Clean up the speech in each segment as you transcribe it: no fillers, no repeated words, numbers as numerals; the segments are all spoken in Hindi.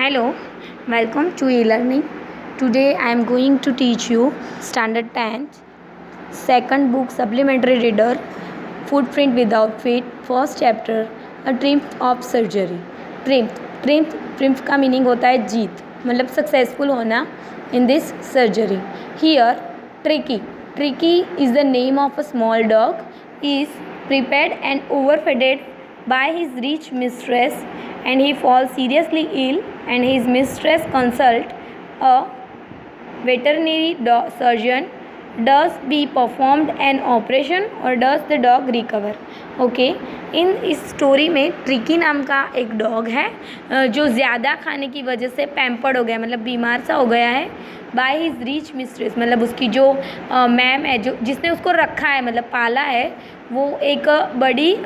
Hello, welcome to e-learning. Today I am going to teach you Standard 10th, second book supplementary reader, Footprint Without Feet, first chapter, A Triumph of Surgery. Triumph का मीनिंग होता है जीत, मतलब सक्सेसफुल होना in this surgery. Here, Tricky is the name of a small dog, is prepared and overfed by his rich mistress, and he falls seriously ill, and his mistress consults a veterinary surgeon. Does be performed an operation or does the dog recover? Okay इस स्टोरी में ट्रिकी नाम का एक डॉग है जो ज़्यादा खाने की वजह से पैम्पर्ड हो गया, मतलब बीमार सा हो गया है बाय हिज रिच मिस्ट्रेस, मतलब उसकी जो मैम है, जो जिसने उसको रखा है, मतलब पाला है, वो एक बड़ी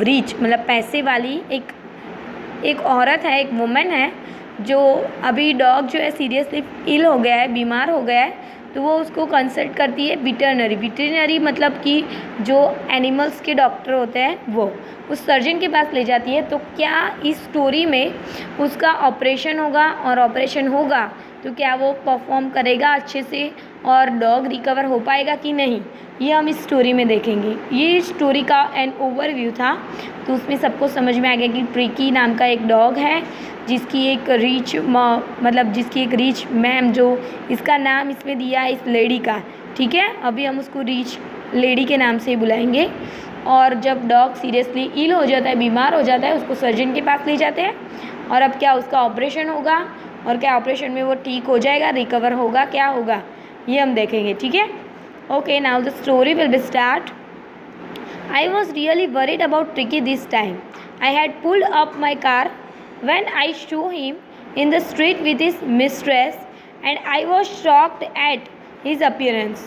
रिच मतलब पैसे वाली एक औरत है, एक वुमन है, जो अभी डॉग जो है सीरियसली इल हो गया है, बीमार हो गया है, तो वो उसको कंसल्ट करती है वेटरनरी मतलब कि जो एनिमल्स के डॉक्टर होते हैं वो उस सर्जन के पास ले जाती है। तो क्या इस स्टोरी में उसका ऑपरेशन होगा, और ऑपरेशन होगा तो क्या वो परफॉर्म करेगा अच्छे से और डॉग रिकवर हो पाएगा कि नहीं, ये हम इस स्टोरी में देखेंगे। ये स्टोरी का एन ओवरव्यू था, तो उसमें सबको समझ में आ गया कि ट्रिकी नाम का एक डॉग है जिसकी एक रिच मैम, जो इसका नाम इसमें दिया है इस लेडी का, ठीक है, अभी हम उसको रिच लेडी के नाम से ही बुलाएंगे। और जब डॉग सीरियसली इल हो जाता है, बीमार हो जाता है, उसको सर्जन के पास ले जाते हैं, और अब क्या उसका ऑपरेशन होगा, और क्या ऑपरेशन में वो ठीक हो जाएगा, रिकवर होगा, क्या होगा, ये हम देखेंगे, ठीक है। Okay, now the story will be start. I was really worried about tricky this time. I had pulled up my car when I saw him in the street with his mistress, and I was shocked at his appearance.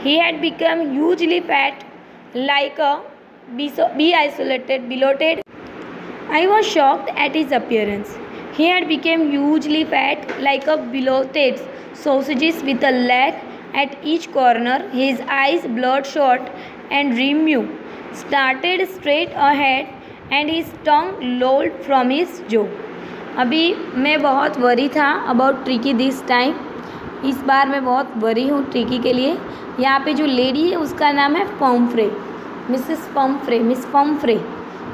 He had become hugely fat, like a bloated. I was shocked at his appearance. He had become hugely fat, like a bloated sausages with a leg at each corner. His eyes, bloodshot and removed, started straight ahead, and his tongue lolled from his jaw. अभी मैं बहुत वरी था अबाउट ट्रिकी दिस टाइम, इस बार मैं बहुत वरी हूँ ट्रिकी के लिए। यहाँ पे जो लेडी है उसका नाम है पम्फ्रे, मिस पम्फ्रे,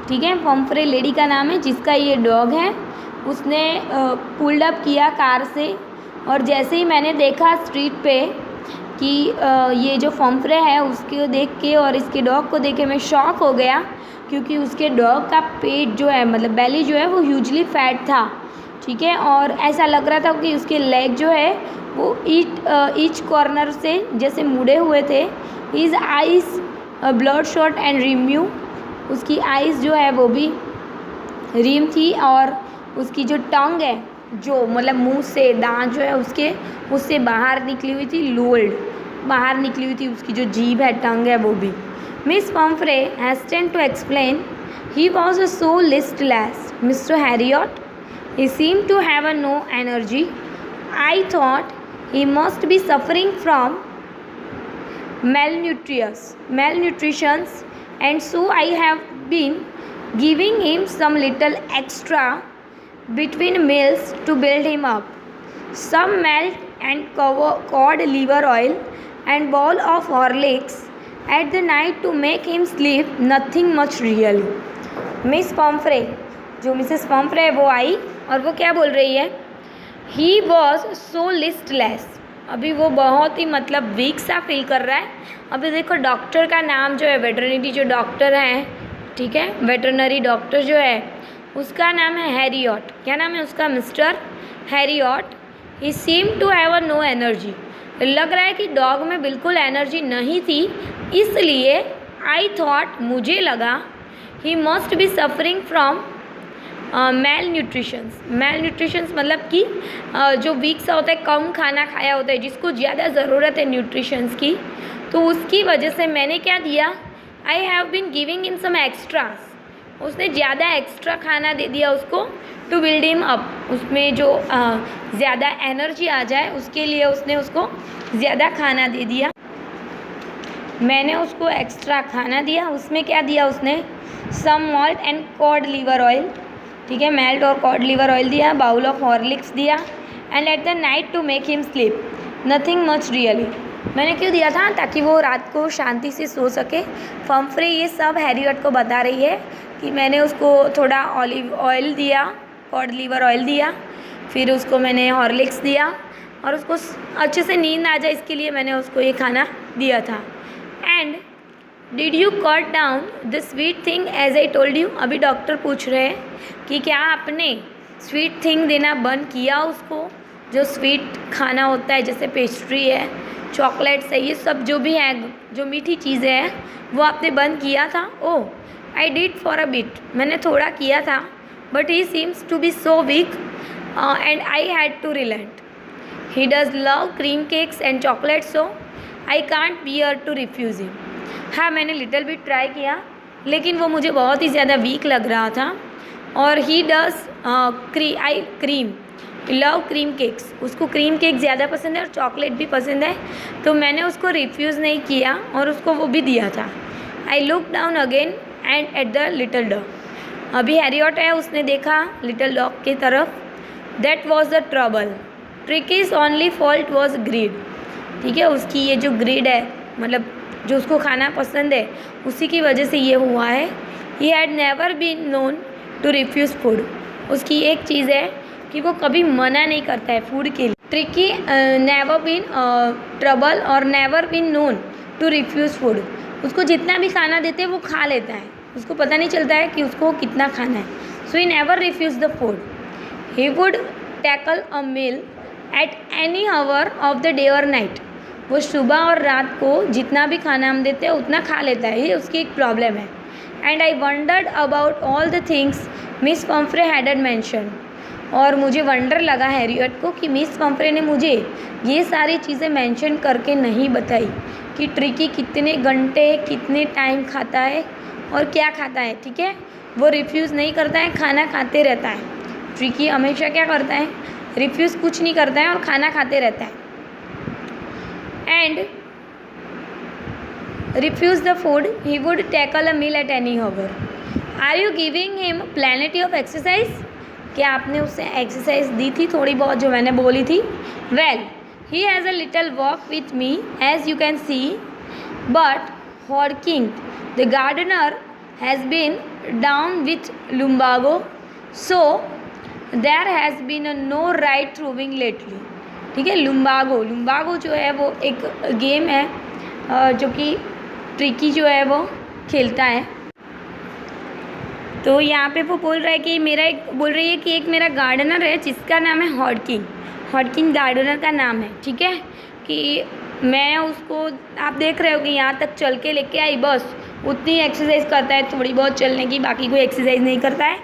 ठीक है, पम्फ्रे लेडी का नाम है जिसका ये डॉग है। उसने पुल्ड अप किया कार से, और जैसे ही मैंने देखा स्ट्रीट पे कि ये जो पम्फ्रे है उसको देख के और इसके डॉग को देख के मैं शॉक हो गया, क्योंकि उसके डॉग का पेट जो है, मतलब बेली जो है, वो ह्यूजली फैट था, ठीक है, और ऐसा लग रहा था कि उसके लेग जो है वो ईच कॉर्नर से जैसे मुड़े हुए थे। His eyes blood shot and रिम्यू, उसकी आइज़ जो है वो भी रिम थी, और उसकी जो टंग है, जो मतलब मुंह से दांत जो है उससे बाहर निकली हुई थी, लोल्ड बाहर निकली हुई थी, उसकी जो जीभ है, टंग है, वो भी। Miss Pumphrey hastened to explain. He was so listless, Mr. Harriot. He seemed to have no energy. I thought he must be suffering from malnutrition, and so I have been giving him some little extra between meals to build him up. Some milk and cod liver oil and bowl of Horlicks at the night to make him sleep, nothing much really. Miss Pomfrey, जो मिसेस पम्फ्रे है वो आई, और वो क्या बोल रही है, ही वॉज सो लिस्टलेस, अभी वो बहुत ही मतलब वीक सा फील कर रहा है। अभी देखो डॉक्टर का नाम जो है, वेटरनरी जो डॉक्टर है, ठीक है, वेटरनरी डॉक्टर जो है उसका नाम है हैरियट। क्या नाम है उसका, mister Herriot. He seem to have no energy, लग रहा है कि डॉग में बिल्कुल एनर्जी नहीं थी, इसलिए आई थॉट, मुझे लगा, he must be suffering from malnutritions मतलब कि जो वीक सा होता है, कम खाना खाया होता है, जिसको ज़्यादा ज़रूरत है न्यूट्रिशंस की, तो उसकी वजह से मैंने क्या दिया, I have been giving in some extras, उसने ज़्यादा एक्स्ट्रा खाना दे दिया उसको, टू बिल्ड हिम अप, उसमें जो ज़्यादा एनर्जी आ जाए उसके लिए उसने उसको ज़्यादा खाना दे दिया। मैंने उसको एक्स्ट्रा खाना दिया, उसमें क्या दिया उसने, some malt and cod liver oil, ठीक है, मेल्ट और कॉड लिवर ऑयल दिया, बाउल ऑफ हॉर्लिक्स दिया, and at the night to make him sleep, nothing much really. मैंने क्यों दिया था? ताकि वो रात को शांति से सो सके। फम्फ्रे ये सब हैरियट को बता रही है कि मैंने उसको थोड़ा ऑलिव ऑयल दिया, कॉड लीवर ऑयल दिया, फिर उसको मैंने हॉर्लिक्स दिया और उसको अच्छे से नींद आ जाए इसके लिए मैंने उसको ये खाना दिया था। And did you cut down the sweet thing as I told you? अभी डॉक्टर पूछ रहे हैं कि क्या आपने स्वीट थिंग देना बंद किया उसको, जो स्वीट खाना होता है जैसे पेस्ट्री है, चॉकलेट्स है, ये सब जो भी है, जो मीठी चीज़ें हैं वो आपने बंद किया था? Oh I did for a bit, मैंने थोड़ा किया था, but he seems to be so weak and I had to relent. He does love cream cakes and chocolate, so I can't bear to refuse him. हाँ, मैंने लिटिल बिट ट्राई किया लेकिन वो मुझे बहुत ही ज़्यादा वीक लग रहा था। और he does cream love cream cakes, उसको क्रीम केक ज़्यादा पसंद है और चॉकलेट भी पसंद है, तो मैंने उसको रिफ्यूज़ नहीं किया और उसको वो भी दिया था। I look down again and at the little dog. अभी हैरियट है, उसने देखा लिटिल डॉग की तरफ। That was the trouble, Tricky's only fault was greed. ठीक है, उसकी ये जो ग्रीड है, मतलब जो उसको खाना पसंद है, उसी की वजह से ये हुआ है। He had never been known to refuse food. उसकी एक चीज़ है कि वो कभी मना नहीं करता है फूड के लिए। ट्रिकी नेवर बीन ट्रबल और never been known to refuse food. उसको जितना भी खाना देते हैं वो खा लेता है, उसको पता नहीं चलता है कि उसको कितना खाना है। So he never refuse the food. He would tackle a meal at any hour of the day और नाइट। वो सुबह और रात को जितना भी खाना हम देते हैं उतना खा लेता है, ये उसकी एक प्रॉब्लम है। And I wandered about all the things miss Pomfrey had mention. और मुझे वंडर लगा हैरियट को कि मिस पम्फ्रे ने मुझे ये सारी चीज़ें मेंशन करके नहीं बताई कि ट्रिकी कितने घंटे कितने टाइम खाता है और क्या खाता है। ठीक है, वो रिफ्यूज़ नहीं करता है, खाना खाते रहता है। ट्रिकी हमेशा क्या करता है? रिफ्यूज़ कुछ नहीं करता है और खाना खाते रहता है। And refuse the food, he would tackle a meal at any hour. Are you giving him plenty of exercise? क्या आपने उसे एक्सरसाइज दी थी थोड़ी बहुत जो मैंने बोली थी? Well he has a little walk with me as you can see, but Hodgkin the gardener has been down with lumbago, so there has been no ride throwing lately. ठीक है, लुम्बागो जो है वो एक गेम है जो कि ट्रिकी जो है वो खेलता है। तो यहाँ पे वो बोल रहा है कि बोल रही है कि एक मेरा गार्डनर है जिसका नाम है हॉडकिंग गार्डनर का नाम है। ठीक है, कि मैं उसको, आप देख रहे हो कि यहाँ तक चल के लेके आई, बस उतनी एक्सरसाइज करता है, थोड़ी बहुत चलने की, बाकी कोई एक्सरसाइज नहीं करता है।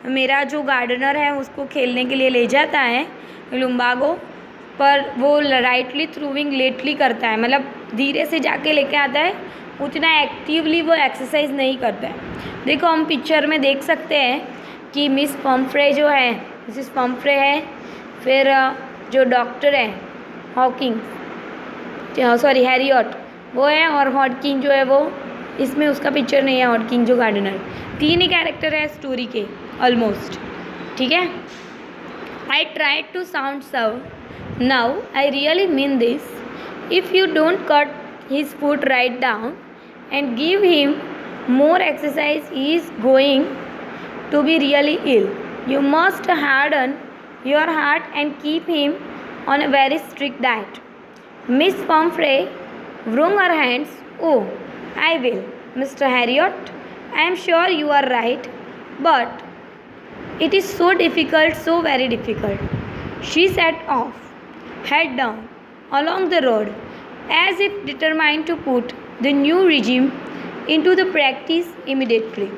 मेरा जो गार्डनर है उसको खेलने के लिए ले जाता है लुम्बागो, पर वो राइटली थ्रूविंग लेटली करता है, मतलब धीरे से जाके लेके आता है, उतना एक्टिवली वो एक्सरसाइज नहीं करता है। देखो हम पिक्चर में देख सकते हैं कि मिस पम्फ्रे जो है, मिसिस पम्फ्रे है, फिर जो डॉक्टर है हैरियट वो है, और हॉडकिंग जो है वो, इसमें उसका पिक्चर नहीं है, हॉडकिंग जो गार्डनर। तीन ही कैरेक्टर है स्टोरी के ऑलमोस्ट। ठीक है, I try to sound severe, now I really mean this, if you don't cut his foot right down and give him more exercise, he is going to be really ill. You must harden your heart and keep him on a very strict diet. Miss Pumfrey wrung her hands. Oh, I will, Mr. Harriot. I am sure you are right, but it is so difficult, so very difficult. She set off, head down, along the road, as if determined to put the new regime into the practice immediately.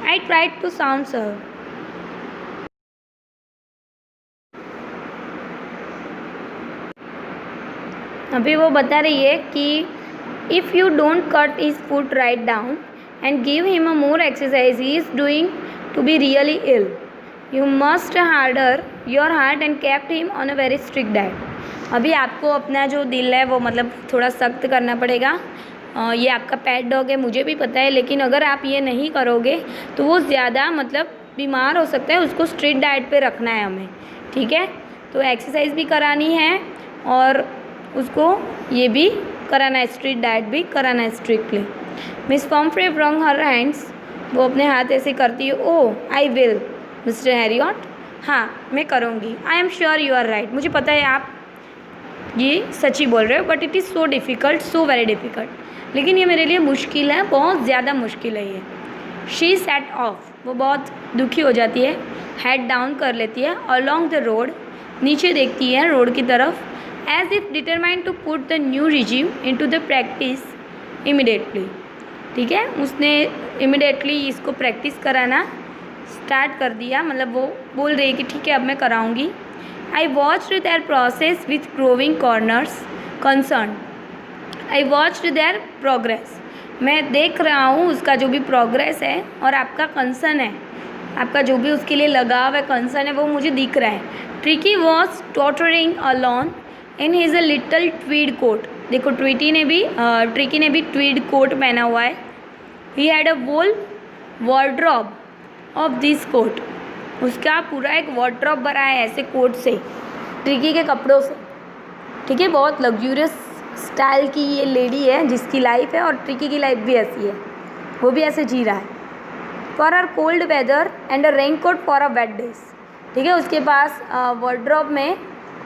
I tried to sound her. अभी वो बता रही है कि if you don't cut his foot right down and give him a more exercise, he is doing to be really ill. You must harder your heart and kept him on a very strict diet. अभी आपको अपना जो दिल है वो मतलब थोड़ा सख्त करना पड़ेगा। ये आपका पेट डॉग है, मुझे भी पता है, लेकिन अगर आप ये नहीं करोगे तो वो ज़्यादा मतलब बीमार हो सकता है, उसको स्ट्रिक्ट डाइट पे रखना है हमें, ठीक है। तो एक्सरसाइज भी करानी है और उसको ये भी कराना है, स्ट्रिक्ट डाइट भी कराना है strictly. Miss Pumphrey wrung her hands, वो अपने हाथ ऐसे करती है। Oh I will mister Herriot, हाँ मैं करूँगी। I am sure you are right, मुझे पता है आप ये सच्ची बोल रहे हो, but it is so difficult, so very difficult, लेकिन ये मेरे लिए मुश्किल है, बहुत ज़्यादा मुश्किल है ये। शी सेट ऑफ, वो बहुत दुखी हो जाती है, हेड डाउन कर लेती है, अलॉन्ग द रोड, नीचे देखती है रोड की तरफ, as if determined to put the new regime into the practice immediately, ठीक है। उसने इमिडिएटली इसको प्रैक्टिस कराना स्टार्ट कर दिया, मतलब वो बोल रही है कि ठीक है अब मैं कराऊंगी। I watched their process with growing corners concern, I watched their progress, मैं देख रहा हूँ उसका जो भी प्रोग्रेस है और आपका कंसर्न है, आपका जो भी उसके लिए लगाव है, कंसर्न है, वो मुझे दिख रहा है। Tricki was tottering along in his a little tweed coat, देखो ट्रिकी ने भी ट्वीड कोट पहना हुआ है। He had a whole wardrobe of this coat, उसका पूरा एक वार्डरोब भरा है ऐसे कोट से, ट्रिकी के कपड़ों से, ठीक है। बहुत लग्जूरियस स्टाइल की ये लेडी है जिसकी लाइफ है, और ट्रिकी की लाइफ भी ऐसी है, वो भी ऐसे जी रहा है। For our cold weather and a raincoat for a wet days, ठीक है। उसके पास वार्डरोब में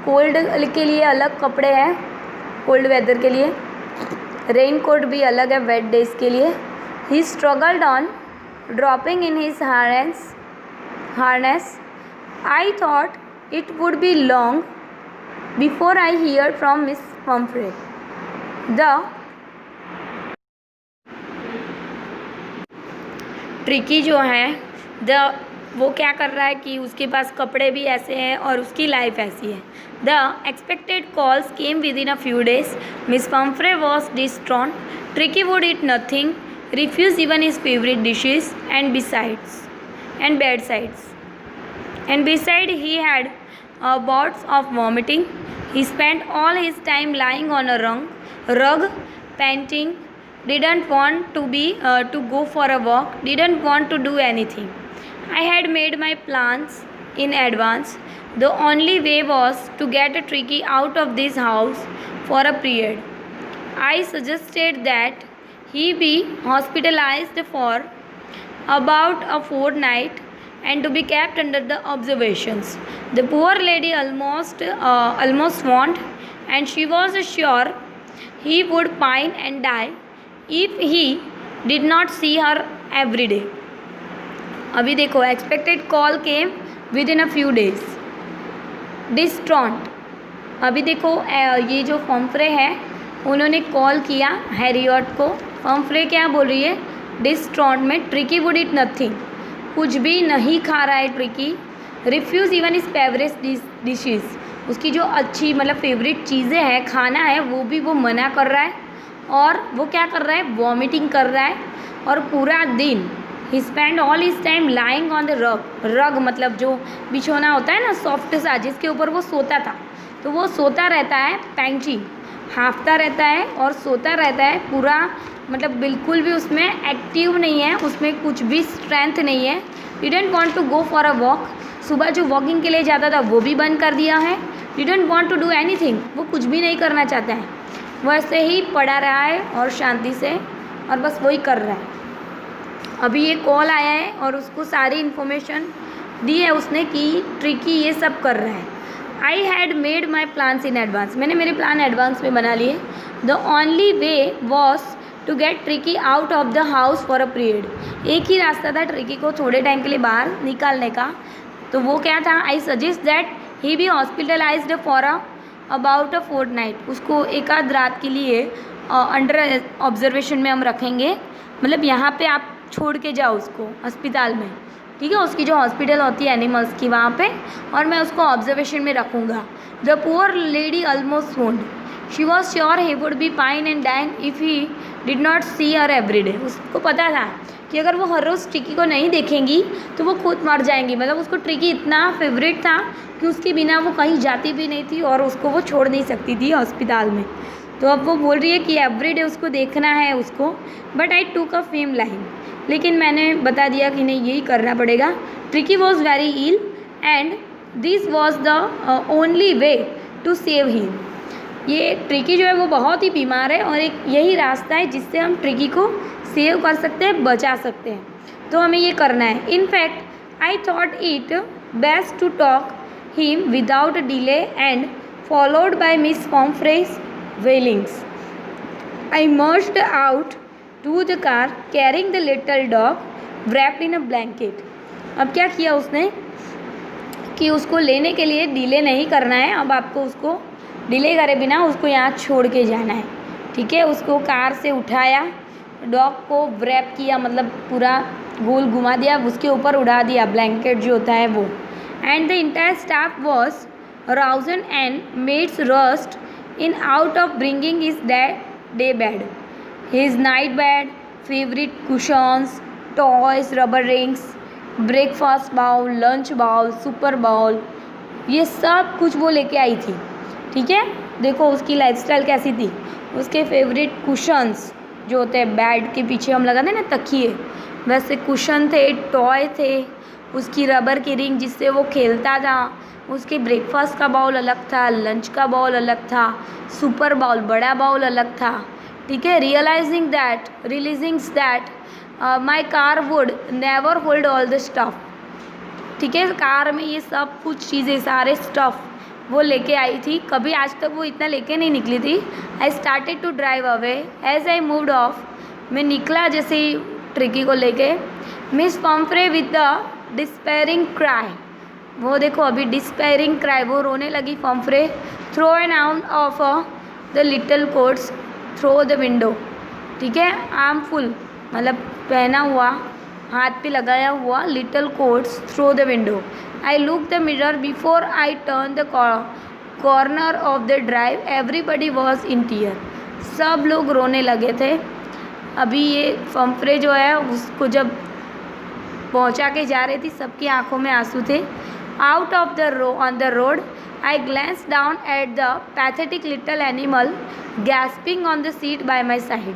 कोल्ड के लिए अलग कपड़े हैं, कोल्ड वेदर के लिए, रेन कोट भी अलग है वेट डेज के लिए। He struggled on dropping in his harness. I thought it would be long before I heard from Miss Pumphrey. Tricky जो है वो क्या कर रहा है कि उसके पास कपड़े भी ऐसे हैं और उसकी लाइफ ऐसी है। The expected calls came within a few days. Miss Pumphrey was distraught. Tricki would eat nothing, refused even his favorite dishes, and beside he had bouts of vomiting. He spent all his time lying on a rug, panting, didn't want to go for a walk, didn't want to do anything. I had made my plans in advance. The only way was to get a Tricky out of this house for a period. I suggested that he be hospitalized for about a fortnight and to be kept under the observations. The poor lady almost swarmed, and she was sure he would pine and die if he did not see her every day. अभी देखो, expected call came within a few days. Distraught, अभी देखो ये जो पम्फ्रे है उन्होंने कॉल किया हैरियट को। पम्फ्रे क्या बोल रही है डिस्ट्रॉट में, ट्रिकी वुड इट नथिंग, कुछ भी नहीं खा रहा है tricky. Refuse even is favourite dishes, उसकी जो अच्छी मतलब फेवरेट चीज़ें हैं, खाना है, वो भी वो मना कर रहा है। और वो क्या कर रहा है, वॉमिटिंग कर रहा है। और पूरा दिन he spend all his time lying on the rug मतलब जो बिछोना होता है ना सॉफ्ट सा, जिसके ऊपर वो सोता था, तो वो सोता रहता है, पैंचिंग हाँफता रहता है और सोता रहता है पूरा, मतलब बिल्कुल भी उसमें एक्टिव नहीं है, उसमें कुछ भी स्ट्रेंथ नहीं है। Didn't want to go for a walk, सुबह जो वॉकिंग के लिए जाता था वो भी बंद कर दिया है। Didn't want to do anything, वो कुछ भी नहीं करना चाहता है, वो ऐसे ही पड़ा रहा है और शांति से, और बस वही कर रहा है। अभी ये कॉल आया है और उसको सारी इन्फॉर्मेशन दी है उसने कि ट्रिकी ये सब कर रहा है। I had made my plans in advance, मैंने मेरे प्लान एडवांस में बना लिए। The only way was to get Tricki out of the house for a period, एक ही रास्ता था ट्रिकी को थोड़े टाइम के लिए बाहर निकालने का, तो वो क्या था, I suggest that he be hospitalised for about a fortnight, उसको एक आध रात के लिए अंडर ऑब्जर्वेशन में हम रखेंगे, मतलब यहाँ पे आप छोड़ के जाओ उसको अस्पताल में, ठीक है, उसकी जो हॉस्पिटल होती है एनिमल्स की वहाँ पे, और मैं उसको ऑब्जर्वेशन में रखूँगा। The poor lady almost swooned, she was sure he would be pine and dine if he did not see her every day, उसको पता था कि अगर वो हर रोज़ ट्रिकी को नहीं देखेंगी तो वो खुद मर जाएंगी, मतलब उसको ट्रिकी इतना फेवरेट था कि उसके बिना वो कहीं जाती भी नहीं थी और उसको वो छोड़ नहीं सकती थी हॉस्पिटल में। तो अब वो बोल रही है कि एवरीडे उसको देखना है उसको, बट आई टूक अ फेम लाइन, लेकिन मैंने बता दिया कि नहीं यही करना पड़ेगा। Tricki was very ill and this was the only way to save him. ये ट्रिकी जो है वो बहुत ही बीमार है और एक यही रास्ता है जिससे हम ट्रिकी को सेव कर सकते हैं, बचा सकते हैं, तो हमें ये करना है। In fact I thought it best to talk him without delay and followed by Miss Pumphrey's wailings. I marched out to the car carrying the little dog wrapped in a blanket. अब क्या किया उसने कि उसको लेने के लिए डिले नहीं करना है, अब आपको उसको डिले करे बिना उसको यहाँ छोड़ के जाना है, ठीक है। उसको कार से उठाया, डॉग को व्रैप किया, मतलब पूरा गोल घुमा दिया, उसके ऊपर उड़ा दिया, ब्लैंकेट जो होता है वो। And the entire staff was rousing and maids rushed in out of bringing his day bed, his night bed, favourite cushions, toys, rubber rings, breakfast bowl, lunch bowl, supper bowl, ये सब कुछ वो लेके आई थी, ठीक है। देखो उसकी लाइफस्टाइल कैसी थी। उसके फेवरेट कुशन्स जो होते हैं बेड के पीछे हम लगाते हैं ना तकिए, वैसे कुशन थे, टॉय थे, उसकी रबर की रिंग जिससे वो खेलता था, उसके ब्रेकफास्ट का बाउल अलग था, लंच का बाउल अलग था, सुपर बाउल बड़ा बाउल अलग था, ठीक है। Releasing that my car would never hold all the stuff, ठीक है। कार में ये सब कुछ चीज़ें, सारे स्टफ वो लेके आई थी, कभी आज तक वो इतना लेके नहीं निकली थी। I started to drive away as I moved off, मैं निकला जैसे ही ट्रिकी को लेके। Miss Pumphrey with the despairing cry, वो देखो अभी डिस्पेयरिंग क्राई, वो रोने लगी Pumphrey. Threw an out of the little coats through the window, ठीक है। आर्म फुल मतलब पहना हुआ, हाथ पे लगाया हुआ little coats through the window. I look the mirror before I turn the corner of the drive, everybody was in tear, सब लोग रोने लगे थे। अभी ये पॉम्फ्रे जो है उसको जब पहुंचा के जा रही थी, सबकी आंखों में आंसू थे। Out of the on the road I glanced down at the pathetic little animal gasping on the seat by my side.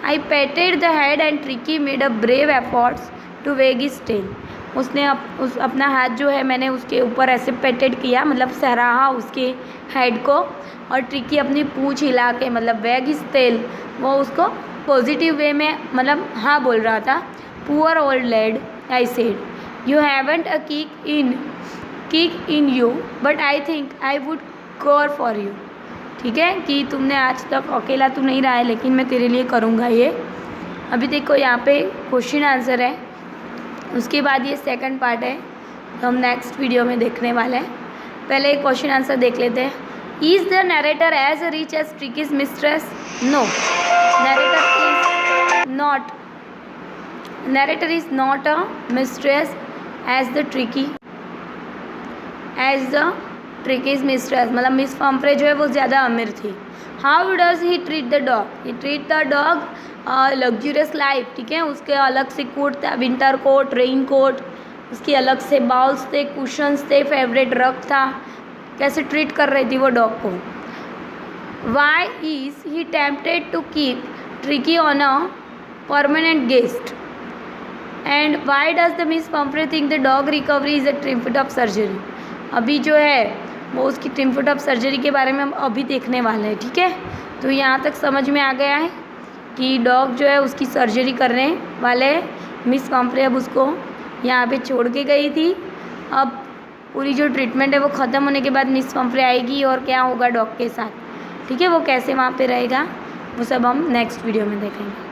I patted the head and Tricki made a brave efforts to wag his tail. उसने अपना हाथ जो है मैंने उसके ऊपर ऐसे पेटेड किया, मतलब सहराहा उसके हेड को, और ट्रिकी अपनी पूँछ हिला के मतलब वेग हिज टेल, वो उसको पॉजिटिव वे में मतलब हाँ बोल रहा था। Poor old lad I said, you haven't a kick in you but I think I would care for you, ठीक है, कि तुमने आज तक अकेला तो नहीं रहा है, लेकिन मैं तेरे लिए करूँगा ये। अभी देखो यहाँ पे क्वेश्चन आंसर है, उसके बाद ये सेकंड पार्ट है, तो हम नेक्स्ट वीडियो में देखने वाले हैं। पहले क्वेश्चन आंसर देख लेते हैं। Is the narrator as rich as Tricki's mistress? No, narrator is not a mistress as the tricky's mistress, मतलब मिस पॉम्फ्रे जो है वो ज़्यादा अमीर थी। How does he treat the dog? He treat the dog luxurious life, ठीक है। उसके अलग से कोट था, विंटर कोट, रेन कोट, उसके अलग से बाउल्स थे, कुशन्स थे, फेवरेट रग था। कैसे ट्रीट कर रही थी वो डॉग को। Why is he tempted to keep Tricki on a permanent guest and why does the Miss Pumphrey think the dog recovery is a triumph of surgery? अभी जो है वो उसकी ट्रिम्फिट ऑफ सर्जरी के बारे में हम अभी देखने वाले हैं, ठीक है। तो यहाँ तक समझ में आ गया है कि डॉग जो है उसकी सर्जरी करने वाले मिस पॉम्फ्रे अब उसको यहाँ पे छोड़ के गई थी। अब पूरी जो ट्रीटमेंट है वो ख़त्म होने के बाद मिस पॉम्फ्रे आएगी और क्या होगा डॉग के साथ, ठीक है, वो कैसे वहाँ पे रहेगा, वो सब हम नेक्स्ट वीडियो में देखेंगे।